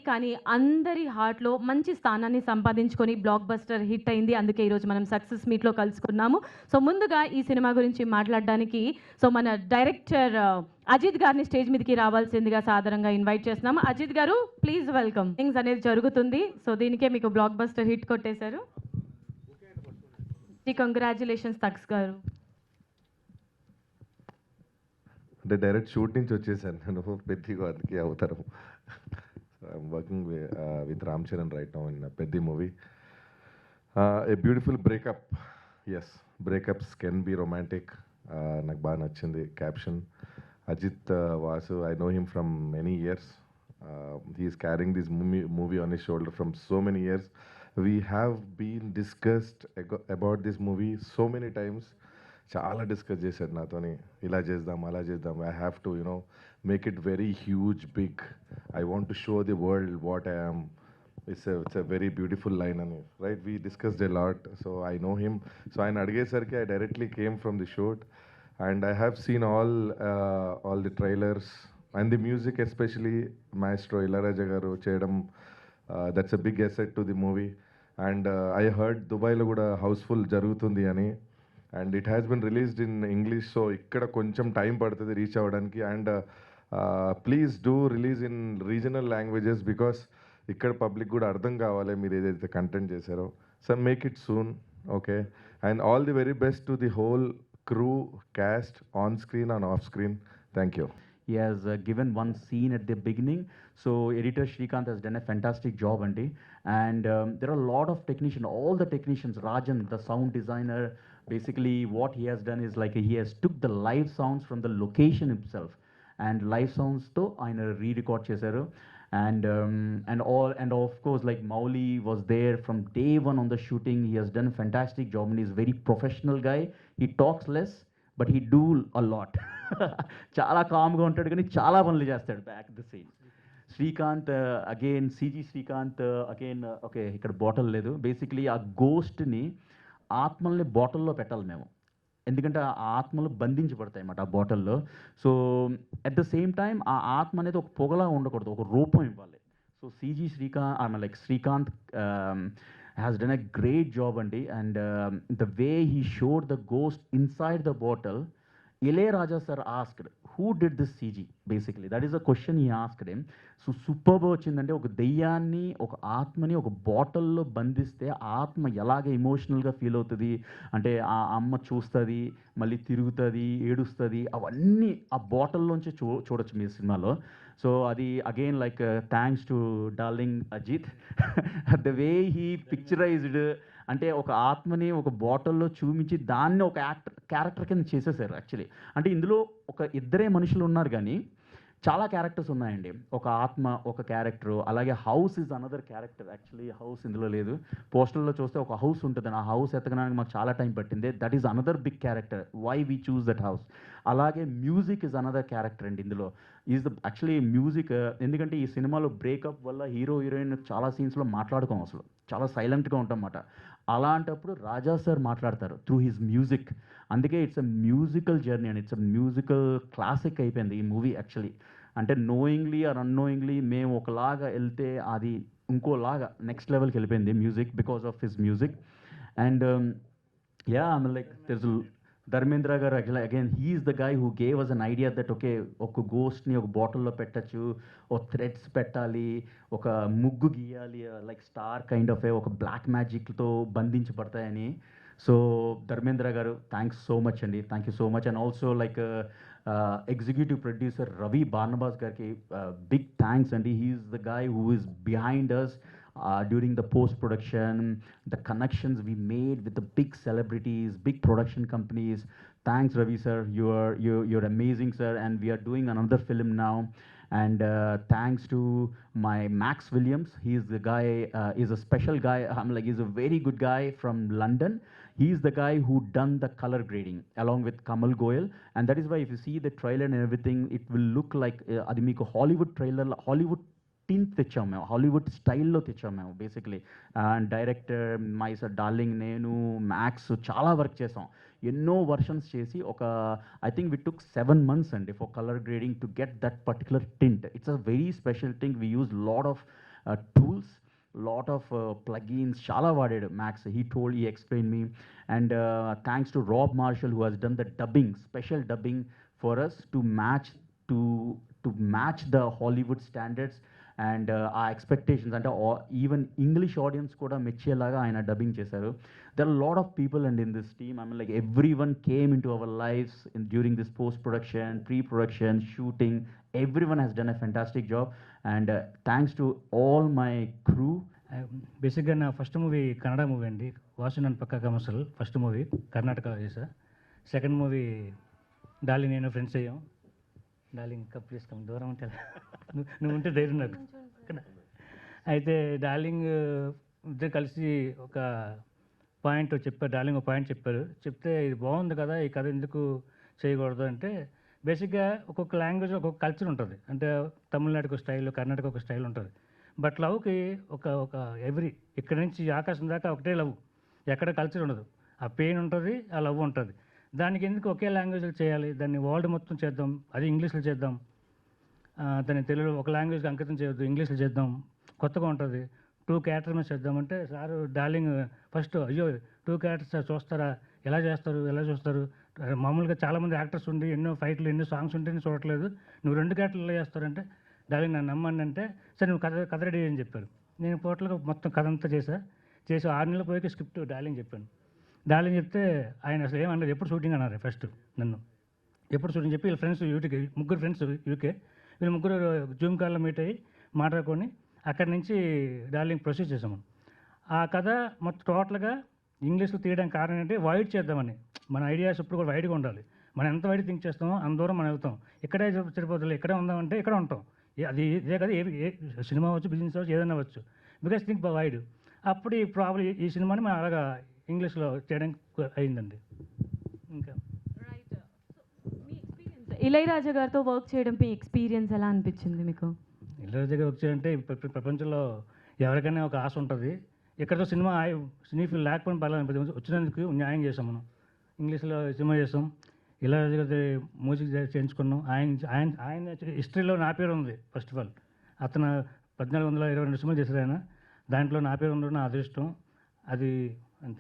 కానీ అందరి హార్ట్‌లో మంచి స్థానాన్ని సంపాదించుకొని బ్లాక్ బస్టర్ హిట్ అయింది. అందుకే ఈరోజు మనం సక్సెస్ మీట్‌లో కలుసుకున్నాము. సో, ముందుగా ఈ సినిమా గురించి మాట్లాడడానికి మన డైరెక్టర్ అజిత్ గారిని స్టేజ్ మీదకి రావాల్సిందిగా సాదరంగా ఇన్వైట్ చేస్తున్నాము. అజిత్ గారు ప్లీజ్ వెల్కమ్. థింగ్స్ అనేది జరుగుతుంది. సో, దీనికే మీకు బ్లాక్ బస్టర్ హిట్ కొట్టేశారు. కంగ్రాచ్యులేషన్స్ తక్స్ గారు. అంటే డైరెక్ట్ షూట్ నుంచి వచ్చేసాను నేను పెద్ది గారికి అవతారం. I'm working with Ram Charan right now in Peddi movie. A beautiful breakup. Yes, breakups can be romantic. నాకు బాగా నచ్చింది caption. Ajith Vasu, I know him from many years. He's carrying this movie on his shoulder from so many years. We have been discussed about this movie so many times. చాలా discuss చేశాడు నాతోని, ఇలా చేద్దాం అలా చేద్దాం. I have to make it very huge big. I want to show the world what I am. It's a very beautiful line అని right. We discussed a lot. So I know him. So ఆయన అడిగేసరికి I directly came from the shoot and I have seen all the trailers and the music, especially maestro Ilaiyaraaja garu చేయడం. That's a big asset to the movie. And I heard దుబాయ్లో కూడా house full జరుగుతుంది అని. And it has been released in English. So ఇక్కడ కొంచెం time పడుతుంది reach అవ్వడానికి. And please do release in regional languages because ఇక్కడ పబ్లిక్ కూడా అర్థం కావాలి మీరు ఏదైతే కంటెంట్ చేశారో. So make it soon. Okay. And all the very best to the whole crew, cast, on screen and off screen. Thank you. He has given one scene at the beginning. So editor Srikanth has done a fantastic job, Andy. And there are a lot of technicians, all the technicians, Rajan, the sound designer, basically what he has done is like he has took the live sounds from the location itself. And live sounds to aina re-record chesaru. And of course, like Mauli was there from day one on the shooting. He has done a fantastic job and he's a very professional guy. He talks less, but he do a lot. చాలా కామ్గా ఉంటాడు కానీ చాలా పనులు చేస్తాడు back the scene. Srikanth again, CG Srikanth again. Okay, ఇక్కడ bottle లేదు. Basically ఆ గోస్ట్ని, ఆత్మల్ని బాటిల్లో పెట్టాలి మేము, ఎందుకంటే ఆ ఆత్మలు బంధించబడతాయి అన్నమాట ఆ బాటిల్లో. So at the same time ఆ ఆత్మ అనేది ఒక పొగలా ఉండకూడదు, ఒక రూపం ఇవ్వాలి. So సిజీ Srikanth has done a great job, Andy. And the way he showed the ghost inside the bottle, Ilayaraja sir asked, who did this CG? Basically, that is a question he asked him. So superb వచ్చిందంటే ఒక దెయ్యాన్ని, ఒక ఆత్మని ఒక బాటిల్లో బంధిస్తే ఆత్మ ఎలాగ ఎమోషనల్గా ఫీల్ అవుతుంది అంటే ఆ అమ్మ చూస్తుంది, మళ్ళీ తిరుగుతుంది, ఏడుస్తుంది, అవన్నీ ఆ బాటిల్లోంచి చూడొచ్చు మీ సినిమాలో. సో అది again like thanks to darling Ajith. The way he picturised అంటే ఒక ఆత్మని ఒక బాటిల్లో చూపించి దాన్ని ఒక క్యారెక్టర్ కింద చేసేసారు యాక్చువల్లీ. అంటే ఇందులో ఒక ఇద్దరే మనుషులు ఉన్నారు కానీ చాలా క్యారెక్టర్స్ ఉన్నాయండి. ఒక ఆత్మ ఒక క్యారెక్టరు, అలాగే house is another character. Actually house ఇందులో లేదు. పోస్టర్లో చూస్తే ఒక హౌస్ ఉంటుంది, ఆ హౌస్ ఎతకడానికి మాకు చాలా టైం పట్టింది. That is another big character, why we chose that house. అలాగే మ్యూజిక్ ఇస్ అనదర్ క్యారెక్టర్ అండి ఇందులో. ఈజ్ ద యాక్చువల్లీ మ్యూజిక్, ఎందుకంటే ఈ సినిమాలో బ్రేకప్ వల్ల హీరో హీరోయిన్ చాలా సీన్స్లో మాట్లాడుకోం, అసలు చాలా సైలెంట్గా ఉంటాం అన్నమాట. అలాంటప్పుడు రాజా సార్ మాట్లాడతారు త్రూ హిజ్ మ్యూజిక్. అందుకే it's a musical journey and it's a musical classic అయిపోయింది ఈ మూవీ యాక్చువల్లీ. అంటే నోయింగ్లీ ఆర్ అన్నోయింగ్లీ మేము ఒకలాగా వెళ్తే అది ఇంకోలాగా నెక్స్ట్ లెవెల్కి వెళ్ళిపోయింది music because of his music. And yeah I mean like there's Dharmendra garu again he's the guy who gave us an idea that okay ఒక గోస్ట్ని ఒక బాటిల్లో పెట్టచ్చు, ఒక థ్రెడ్స్ పెట్టాలి, ఒక ముగ్గు గీయాలి, లైక్ స్టార్ కైండ్ ఆఫ్ ఒక బ్లాక్ మ్యాజిక్తో బంధించబడతాయని. So Dharmendra garu thanks so much అండి, thank you so much. And also like executive producer Ravi Barnabas గారికి బిగ్ థ్యాంక్స్ అండి. He's the guy who is behind us during the post-production, the connections we made with the big celebrities, big production companies. Thanks, Ravi sir. You're amazing, sir. And we are doing another film now. And thanks to my Max Williams. He's the guy. He's a special guy. I'm like he's a very good guy from London. He's the guy who done the color grading along with Kamal Goyal. And that is why if you see the trailer and everything, it will look like adi meeku Hollywood trailer, Hollywood tint తెచ్చాం మేము, Hollywood స్టైల్లో తెచ్చాం మేము basically. And director my sir darling, నేను, Max చాలా work చేసాం, ఎన్నో versions చేసి ఒక I think we took 7 months అండి for colour grading to get that particular tint. It's a very special thing. We use lot of tools, lot of plugins, చాలా వాడాడు Max. he explained me, and thanks to Rob Marshall who has done the dubbing, special dubbing for us to match the Hollywood standards and our expectations, and even English audience కూడా మెచ్చేలాగా ఆయన dubbing చేశారు. There are a lot of people and in this team, I mean, like everyone came into our lives during this post-production, pre-production, shooting. Everyone has done a fantastic job, and thanks to all my crew. బేసిక్గా నా first movie Kannada movie అండి, వాసు నన్ను పక్కా commercial. First movie కర్ణాటకలో చేశా. Second movie darling నేను friends అయ్యాం. Darling ఇంకా please come, దూరం ఉంటే నువ్వు ఉంటే ధైర్యం నాకు. అయితే డార్లింగ్ ఇద్దరు కలిసి ఒక పాయింట్ చెప్పారు. డార్లింగ్ ఒక పాయింట్ చెప్పారు. చెప్తే ఇది బాగుంది కదా, ఈ కథ ఎందుకు చేయకూడదు అంటే, బేసిక్గా ఒక్కొక్క లాంగ్వేజ్ ఒక్కొక్క కల్చర్ ఉంటుంది. అంటే తమిళనాడుకి ఒక స్టైల్, కర్ణాటక ఒక స్టైల్ ఉంటుంది. బట్ లవ్కి ఒక ఎవ్రీ ఇక్కడి నుంచి ఆకాశం దాకా ఒకటే లవ్, ఎక్కడ కల్చర్ ఉండదు. ఆ పెయిన్ ఉంటుంది, ఆ లవ్ ఉంటుంది. దానికి ఎందుకు ఒకే లాంగ్వేజ్లో చేయాలి, దాన్ని వరల్డ్ మొత్తం చేద్దాం, అది ఇంగ్లీష్లో చేద్దాం, దాన్ని తెలుగులో ఒక లాంగ్వేజ్కి అంకితం చేయొద్దు, ఇంగ్లీష్లో చేద్దాం, కొత్తగా ఉంటుంది. 2 క్యారెక్టర్ మీద చేద్దామంటే సారు డార్లింగ్ ఫస్ట్ అయ్యో 2 క్యారెక్టర్స్ చూస్తారా, ఎలా చూస్తారు, మామూలుగా చాలామంది యాక్టర్స్ ఉండి ఎన్నో ఫైట్లు ఎన్నో సాంగ్స్ ఉంటేనే చూడట్లేదు, నువ్వు 2 క్యారెక్టర్లు ఎలా చేస్తారంటే, డార్లింగ్ నన్ను నమ్మండి అంటే, సరే నువ్వు కథ రెడీ అని చెప్పారు. నేను టోటల్గా మొత్తం కథ అంతా చేసి 6 నెలల పోయి స్క్రిప్ట్ డార్లింగ్ చెప్పాను. డార్లింగ్ చెప్తే ఆయన అసలు ఏమన్నారు, ఎప్పుడు షూటింగ్ అన్నారు ఫస్ట్ నన్ను, ఎప్పుడు షూటింగ్ చెప్పి వీళ్ళ ఫ్రెండ్స్ ముగ్గురు ఫ్రెండ్స్ యూకే, వీళ్ళు ముగ్గురు జూమ్ కాల్లో మీట్ అయ్యి మాట్లాడుకొని అక్కడి నుంచి డార్లింగ్ ప్రొసీడ్ చేసాము. ఆ కథ మొత్తం టోటల్గా ఇంగ్లీష్లో తీయడానికి కారణం ఏంటంటే వైడ్ చేద్దామని. మన ఐడియాస్ ఇప్పుడు కూడా వైడ్గా ఉండాలి. మనం ఎంత వైడ్ థింక్ చేస్తామో అంత దూరం మనం వెళ్తాం. ఇక్కడే సరిపోతుంది, ఇక్కడే ఉందామంటే ఇక్కడ ఉంటాం. అది ఇదే కదా, ఏ సినిమా అవ్వచ్చు, బిజినెస్ అవ్వచ్చు, ఏదైనా అవ్వచ్చు. Because think wide. అప్పుడు ఈ ప్రాబ్లం ఈ సినిమాని మనం అలాగా ఇంగ్లీష్లో చేయడానికి అయిందండి. ఇంకా ఇళయరాజా గారితో వర్క్ చేయడం మీ ఎక్స్పీరియన్స్ ఎలా అనిపించింది మీకు? ఇళయరాజా గారు వర్క్ చేయాలంటే ప్రపంచంలో ఎవరికైనా ఒక ఆశ ఉంటుంది. ఎక్కడితో సినీ ఫీల్ లేకపోయినా పర్లేదు, వచ్చినందుకు న్యాయం చేసాం. మనం ఇంగ్లీష్లో సినిమా చేసాం, ఇళయరాజా గారి మ్యూజిక్ చేయించుకున్నాం. ఆయన హిస్టరీలో నా పేరు ఉంది. ఫస్ట్ ఆఫ్ ఆల్ అతను 1422 సినిమాలు చేశారు ఆయన, దాంట్లో నా పేరు ఉండడం నా అదృష్టం. అది